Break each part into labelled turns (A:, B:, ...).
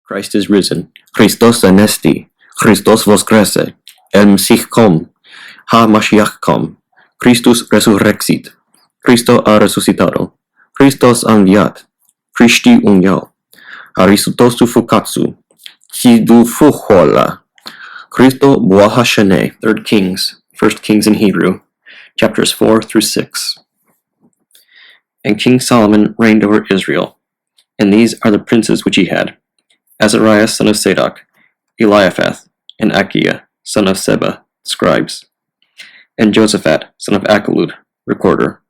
A: Christ is risen. Christos anesti. Christos voskresce. El Msichkom. Ha Mashiachkom. Christus resurrexit. Cristo ha resucitado. Christos anviat. Christi uniao. Arisutosu fukatsu. Hidu fuhola. Christo boahashane. 3 Kings, 1 Kings in Hebrew, chapters 4 through 6. And King Solomon reigned over Israel. And these are the princes which he had: Azariah son of Zadok, Eliaphath, and Achiah son of Seba, scribes, and Josaphat son of Achilud, recorder,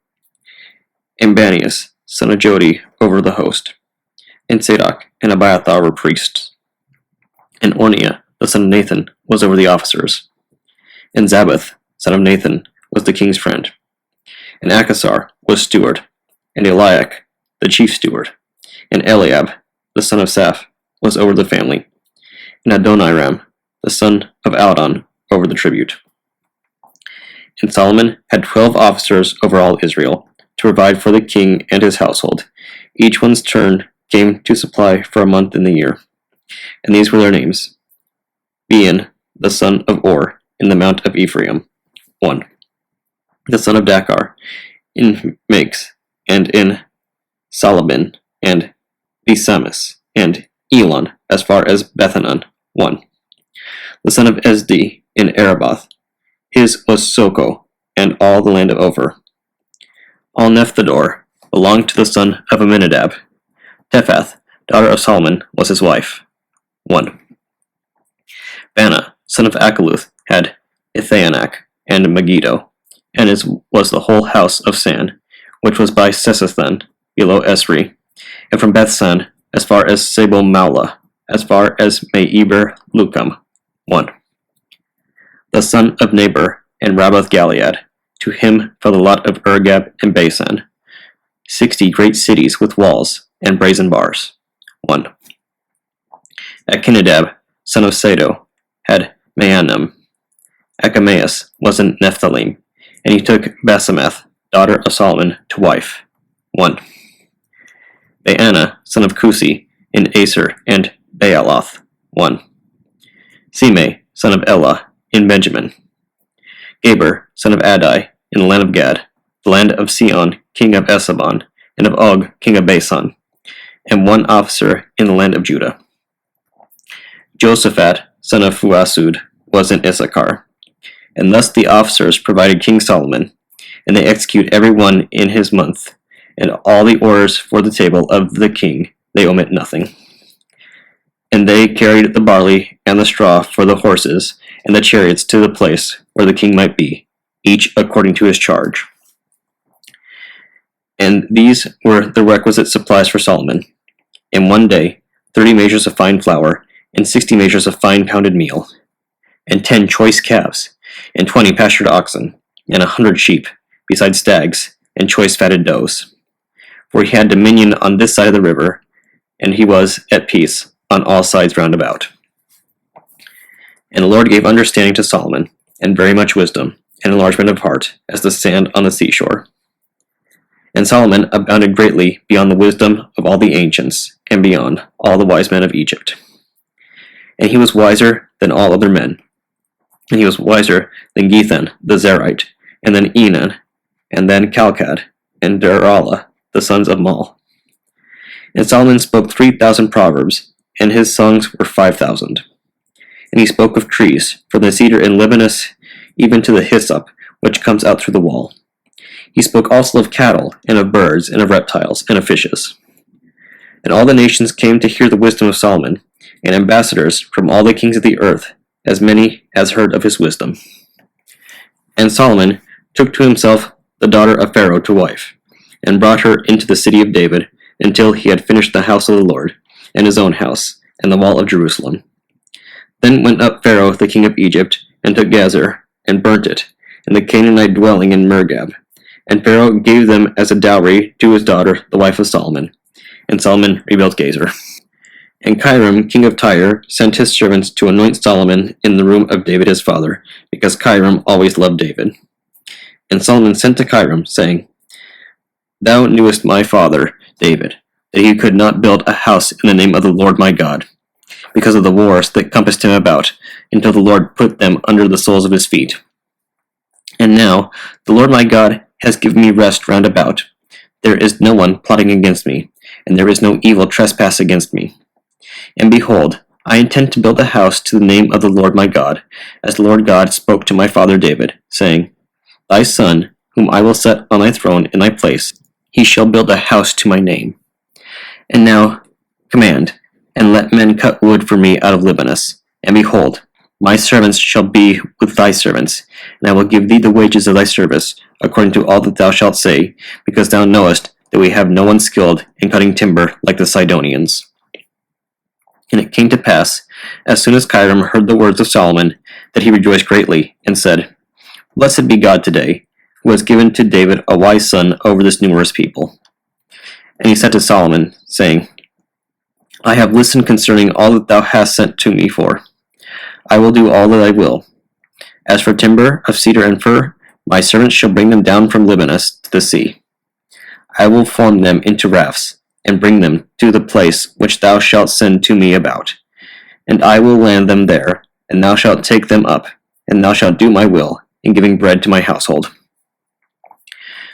A: and Banias son of Jodi over the host, and Zadok and Abiathar were priests, and Orniah the son of Nathan was over the officers, and Zabath son of Nathan was the king's friend, and Achasar was steward, and Eliach the chief steward, and Eliab the son of Saph was over the family, and Adoniram the son of Aldon over the tribute. And Solomon had 12 officers over all Israel, to provide for the king and his household. Each one's turn came to supply for a month in the year. And these were their names: Bean the son of Or in the mount of Ephraim, 1. The son of Dakar in Makes, and in Salabin, and Besamis, and Elon as far as Bethanan, 1. The son of Esdi in Araboth, his was Soko, and all the land of Ophir. All Nephthador belonged to the son of Aminadab. Tephath, daughter of Solomon, was his wife, 1. Bana, son of Achaluth, had Ithanak and Megiddo, and his was the whole house of San, which was by Sesathan, below Esri, and from Bethsan as far as Sabo Maula, as far as Me'eber Lucum, 1. The son of Nabur and Rabbath Gilead, to him fell the lot of Urgab and Basan, 60 great cities with walls and brazen bars, 1. Achinadab, son of Sado, had Maanim. Achimaeus was in Nephthalim, and he took Basemath, daughter of Solomon, to wife, 1. Baana, son of Cusi, in Aser and Baaloth, 1. Simei, son of Elah, in Benjamin. Gaber, son of Adai, in the land of Gad, the land of Sion, king of Esabon, and of Og, king of Basan, and 1 officer in the land of Judah. Josaphat, son of Fuasud, was in Issachar. And thus the officers provided King Solomon, and they execute every one in his month, and all the orders for the table of the king, they omit nothing. And they carried the barley and the straw for the horses and the chariots to the place where the king might be, each according to his charge. And these were the requisite supplies for Solomon: in one day 30 measures of fine flour, and 60 measures of fine pounded meal, and 10 choice calves, and 20 pastured oxen, and 100 sheep, besides stags, and choice fatted does. For he had dominion on this side of the river, and he was at peace on all sides round about. And the Lord gave understanding to Solomon, and very much wisdom, and enlargement of heart, as the sand on the seashore. And Solomon abounded greatly beyond the wisdom of all the ancients, and beyond all the wise men of Egypt. And he was wiser than all other men. And he was wiser than Gethan the Zerite, and then Enan, and then Calcad, and Derala, the sons of Mal. And Solomon spoke 3,000 proverbs, and his songs were 5,000. And he spoke of trees, from the cedar in Libanus, even to the hyssop, which comes out through the wall. He spoke also of cattle, and of birds, and of reptiles, and of fishes. And all the nations came to hear the wisdom of Solomon, and ambassadors from all the kings of the earth, as many as heard of his wisdom. And Solomon took to himself the daughter of Pharaoh to wife, and brought her into the city of David, until he had finished the house of the Lord, and his own house, and the wall of Jerusalem. Then went up Pharaoh the king of Egypt, and took Gazer, and burnt it, and the Canaanite dwelling in Mergab. And Pharaoh gave them as a dowry to his daughter, the wife of Solomon. And Solomon rebuilt Gazer. And Hiram, king of Tyre, sent his servants to anoint Solomon in the room of David his father, because Hiram always loved David. And Solomon sent to Hiram, saying, Thou knewest my father, David, that he could not build a house in the name of the Lord my God. because of the wars that compassed him about, until the Lord put them under the soles of his feet. And now the Lord my God has given me rest round about. There is no one plotting against me, and there is no evil trespass against me. And behold, I intend to build a house to the name of the Lord my God, as the Lord God spoke to my father David, saying, Thy son, whom I will set on thy throne in thy place, he shall build a house to my name. And now command, and let men cut wood for me out of Libanus. And behold, my servants shall be with thy servants, and I will give thee the wages of thy service, according to all that thou shalt say, because thou knowest that we have no one skilled in cutting timber like the Sidonians. And it came to pass, as soon as Hiram heard the words of Solomon, that he rejoiced greatly, and said, Blessed be God today, who has given to David a wise son over this numerous people. And he said to Solomon, saying, I have listened concerning all that thou hast sent to me for. I will do all that I will. As for timber of cedar and fir, my servants shall bring them down from Libanus to the sea. I will form them into rafts, and bring them to the place which thou shalt send to me about. And I will land them there, and thou shalt take them up, and thou shalt do my will, in giving bread to my household.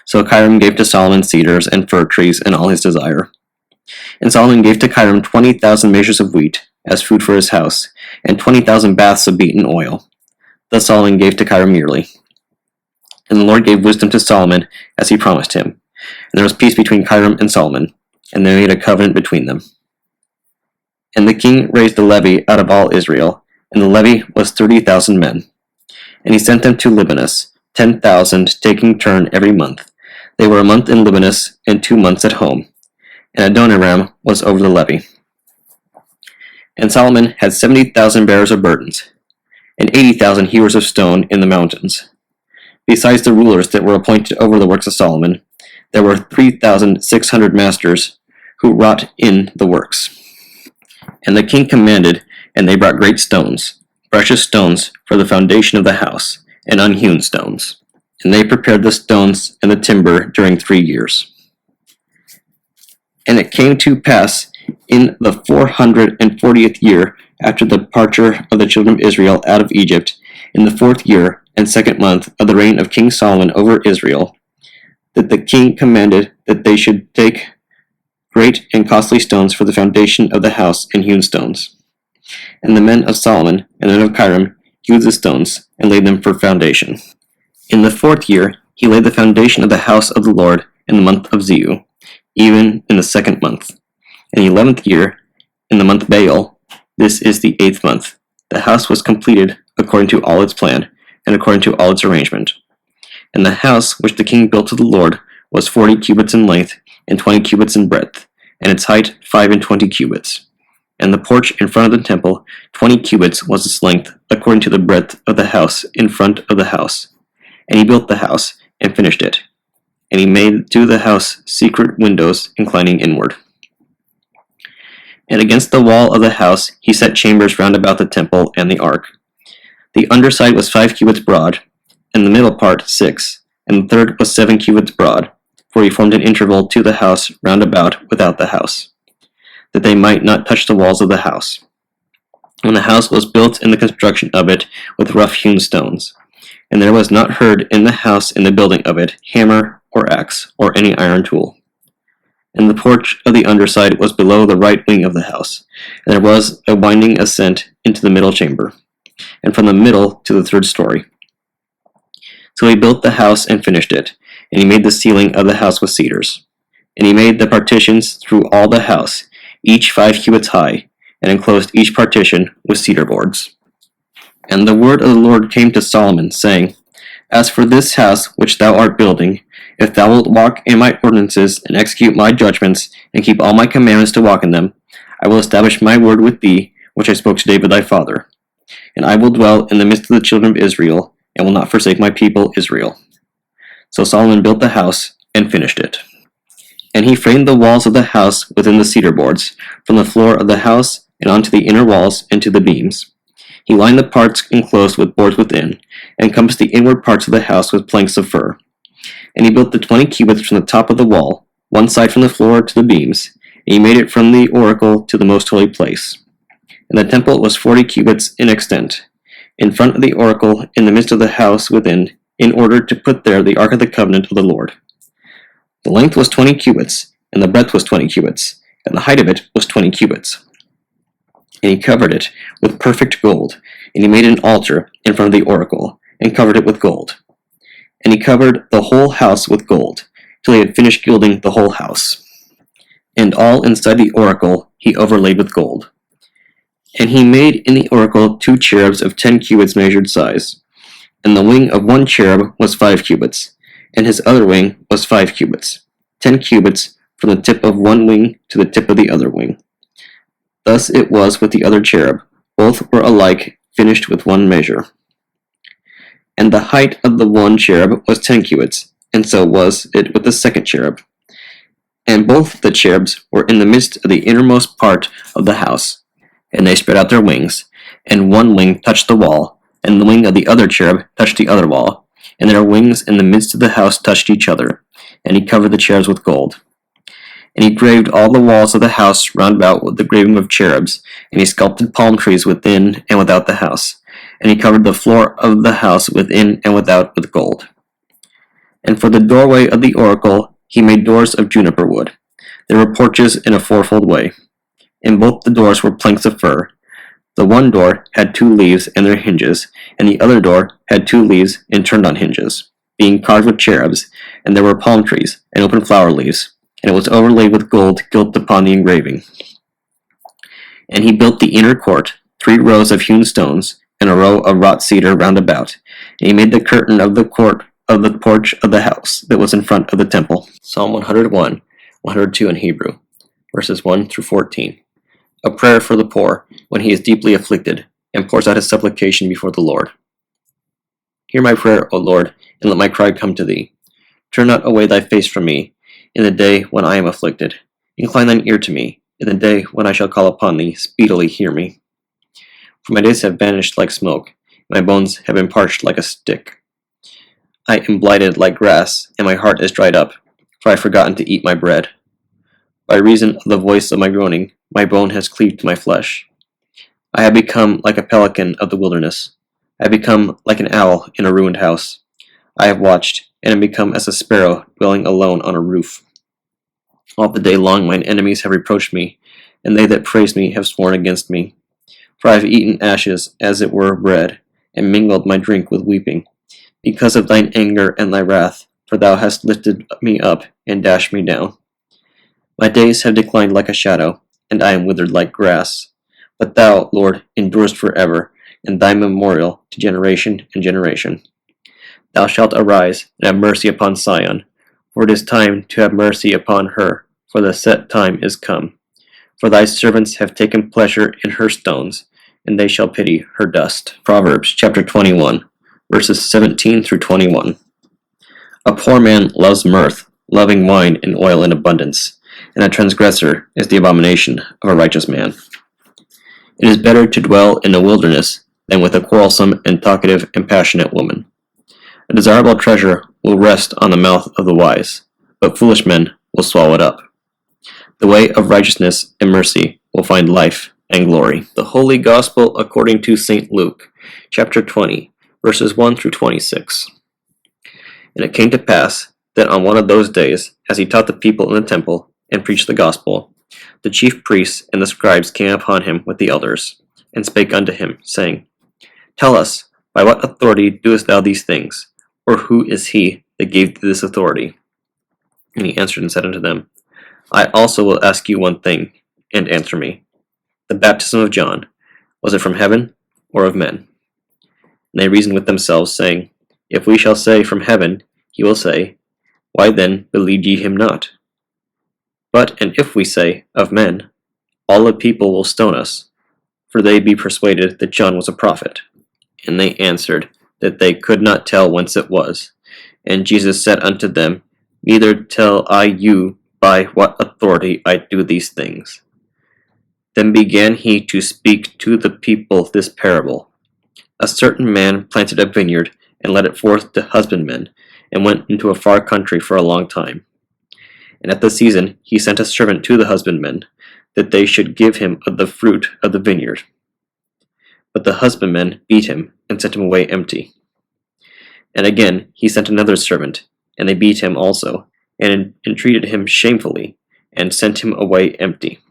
A: So Hiram gave to Solomon cedars and fir trees and all his desire. And Solomon gave to Hiram 20,000 measures of wheat, as food for his house, and 20,000 baths of beaten oil. Thus Solomon gave to Hiram yearly. And the Lord gave wisdom to Solomon, as he promised him. And there was peace between Hiram and Solomon, and they made a covenant between them. And the king raised a levy out of all Israel, and the levy was 30,000 men. And he sent them to Libanus, 10,000 taking turn every month. They were a month in Libanus, and 2 months at home. And Adoniram was over the levy. And Solomon had 70,000 bearers of burdens, and 80,000 hewers of stone in the mountains. Besides the rulers that were appointed over the works of Solomon, there were 3,600 masters who wrought in the works. And the king commanded, and they brought great stones, precious stones for the foundation of the house, and unhewn stones. And they prepared the stones and the timber during 3 years. And it came to pass in the 440th year after the departure of the children of Israel out of Egypt, in the 4th year and 2nd month of the reign of King Solomon over Israel, that the king commanded that they should take great and costly stones for the foundation of the house and hewn stones. And the men of Solomon and the men of Hiram hewed the stones and laid them for foundation. In the 4th year he laid the foundation of the house of the Lord in the month of Ziu, even in the 2nd month. In the 11th year, in the month Baal, this is the 8th month, the house was completed according to all its plan, and according to all its arrangement. And the house which the king built to the Lord was 40 cubits in length, and 20 cubits in breadth, and its height 25 cubits. And the porch in front of the temple, 20 cubits was its length, according to the breadth of the house in front of the house. And he built the house, and finished it. And he made to the house secret windows inclining inward. And against the wall of the house he set chambers round about the temple and the ark. The underside was 5 cubits broad, and the middle part 6, and the third was 7 cubits broad, for he formed an interval to the house round about without the house, that they might not touch the walls of the house. And the house was built in the construction of it with rough-hewn stones, and there was not heard in the house in the building of it hammer or axe or any iron tool. And the porch of the underside was below the right wing of the house, and there was a winding ascent into the middle chamber, and from the middle to the 3rd story. So he built the house and finished it, and he made the ceiling of the house with cedars. And he made the partitions through all the house, each 5 cubits high, and enclosed each partition with cedar boards. And the word of the Lord came to Solomon, saying, As for this house which thou art building, if thou wilt walk in my ordinances, and execute my judgments, and keep all my commandments to walk in them, I will establish my word with thee, which I spoke to David thy father. And I will dwell in the midst of the children of Israel, and will not forsake my people Israel. So Solomon built the house, and finished it. And he framed the walls of the house within the cedar boards, from the floor of the house, and onto the inner walls, and to the beams. He lined the parts enclosed with boards within, and encompassed the inward parts of the house with planks of fir. And he built the 20 cubits from the top of the wall, one side from the floor to the beams, and he made it from the oracle to the most holy place. And the temple was 40 cubits in extent, in front of the oracle, in the midst of the house within, in order to put there the ark of the covenant of the Lord. The length was 20 cubits, and the breadth was 20 cubits, and the height of it was 20 cubits. And he covered it with perfect gold, and he made an altar in front of the oracle, and covered it with gold. And he covered the whole house with gold, till he had finished gilding the whole house. And all inside the oracle he overlaid with gold. And he made in the oracle 2 cherubs of 10 cubits measured size, and the wing of one cherub was 5 cubits, and his other wing was 5 cubits, 10 cubits from the tip of one wing to the tip of the other wing. Thus it was with the other cherub, both were alike, finished with one measure. And the height of the one cherub was 10 cubits, and so was it with the second cherub. And both the cherubs were in the midst of the innermost part of the house, and they spread out their wings, and one wing touched the wall, and the wing of the other cherub touched the other wall, and their wings in the midst of the house touched each other, and he covered the cherubs with gold. And he graved all the walls of the house round about with the graving of cherubs, and he sculpted palm trees within and without the house, and he covered the floor of the house within and without with gold. And for the doorway of the oracle he made doors of juniper wood. There were porches in a fourfold way. And both the doors were planks of fir. The one door had 2 leaves and their hinges, and the other door had 2 leaves and turned on hinges, being carved with cherubs, and there were palm trees and open flower leaves, and it was overlaid with gold gilt upon the engraving. And he built the inner court, 3 rows of hewn stones, and a row of wrought cedar round about, and he made the curtain of the court of the porch of the house that was in front of the temple. Psalm 101, 102 in Hebrew, verses 1 through 14. A prayer for the poor when he is deeply afflicted, and pours out his supplication before the Lord. Hear my prayer, O Lord, and let my cry come to thee. Turn not away thy face from me, in the day when I am afflicted. Incline thine ear to me, in the day when I shall call upon thee, speedily hear me. For my days have vanished like smoke, and my bones have been parched like a stick. I am blighted like grass, and my heart is dried up, for I have forgotten to eat my bread. By reason of the voice of my groaning, my bone has cleaved to my flesh. I have become like a pelican of the wilderness. I have become like an owl in a ruined house. I have watched, and am become as a sparrow dwelling alone on a roof. All the day long mine enemies have reproached me, and they that praise me have sworn against me. For I have eaten ashes as it were bread, and mingled my drink with weeping, because of thine anger and thy wrath, for thou hast lifted me up and dashed me down. My days have declined like a shadow, and I am withered like grass. But thou, Lord, endurest forever, and thy memorial to generation and generation. Thou shalt arise and have mercy upon Sion, for it is time to have mercy upon her, for the set time is come. For thy servants have taken pleasure in her stones, and they shall pity her dust. Proverbs chapter 21, verses 17 through 21. A poor man loves mirth, loving wine and oil in abundance, and a transgressor is the abomination of a righteous man. It is better to dwell in a wilderness than with a quarrelsome and talkative and passionate woman. A desirable treasure will rest on the mouth of the wise, but foolish men will swallow it up. The way of righteousness and mercy will find life and glory. The Holy Gospel according to St. Luke, chapter 20, verses 1 through 26. And it came to pass that on one of those days, as he taught the people in the temple and preached the gospel, the chief priests and the scribes came upon him with the elders, and spake unto him, saying, Tell us, by what authority doest thou these things? Or who is he that gave thee this authority? And he answered and said unto them, I also will ask you one thing, and answer me. The baptism of John, was it from heaven or of men? And they reasoned with themselves, saying, If we shall say from heaven, he will say, Why then believed ye him not? But and if we say, of men, all the people will stone us, for they be persuaded that John was a prophet. And they answered, that they could not tell whence it was. And Jesus said unto them, Neither tell I you by what authority I do these things. Then began he to speak to the people this parable. A certain man planted a vineyard, and led it forth to husbandmen, and went into a far country for a long time. And at the season he sent a servant to the husbandmen, that they should give him of the fruit of the vineyard. But the husbandmen beat him, and sent him away empty. And again he sent another servant, and they beat him also, and entreated him shamefully, and sent him away empty.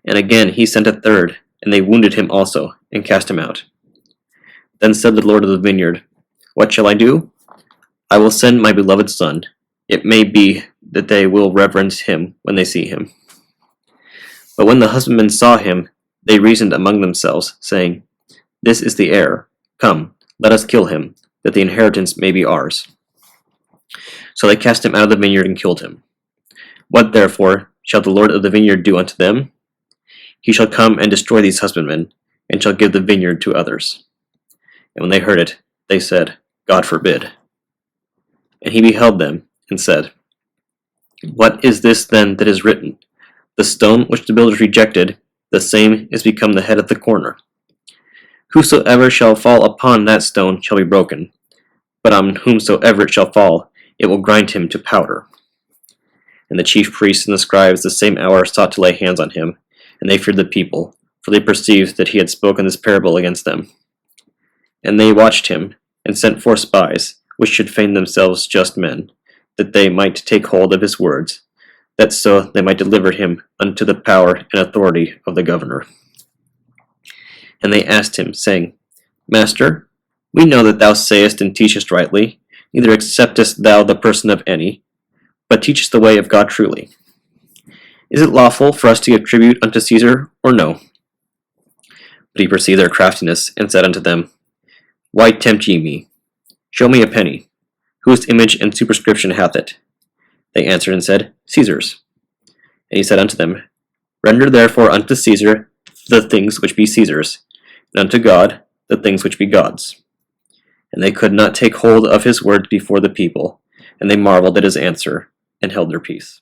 A: And again he sent a third, and they wounded him also, and cast him out. Then said the Lord of the vineyard, What shall I do? I will send my beloved son. It may be that they will reverence him when they see him. But when the husbandmen saw him, they reasoned among themselves, saying, This is the heir. Come, let us kill him, that the inheritance may be ours. So they cast him out of the vineyard and killed him. What therefore shall the Lord of the vineyard do unto them? He shall come and destroy these husbandmen, and shall give the vineyard to others. And when they heard it, they said, God forbid. And he beheld them, and said, What is this then that is written? The stone which the builders rejected, the same is become the head of the corner. Whosoever shall fall upon that stone shall be broken, but on whomsoever it shall fall, it will grind him to powder. And the chief priests and the scribes the same hour sought to lay hands on him, and they feared the people, for they perceived that he had spoken this parable against them. And they watched him, and sent forth spies, which should feign themselves just men, that they might take hold of his words, that so they might deliver him unto the power and authority of the governor. And they asked him, saying, Master, we know that thou sayest and teachest rightly, neither acceptest thou the person of any, but teachest the way of God truly. Is it lawful for us to give tribute unto Caesar, or no? But he perceived their craftiness, and said unto them, Why tempt ye me? Show me a penny. Whose image and superscription hath it? They answered and said, Caesar's. And he said unto them, Render therefore unto Caesar the things which be Caesar's, and unto God the things which be God's. And they could not take hold of his word before the people, and they marveled at his answer, and held their peace.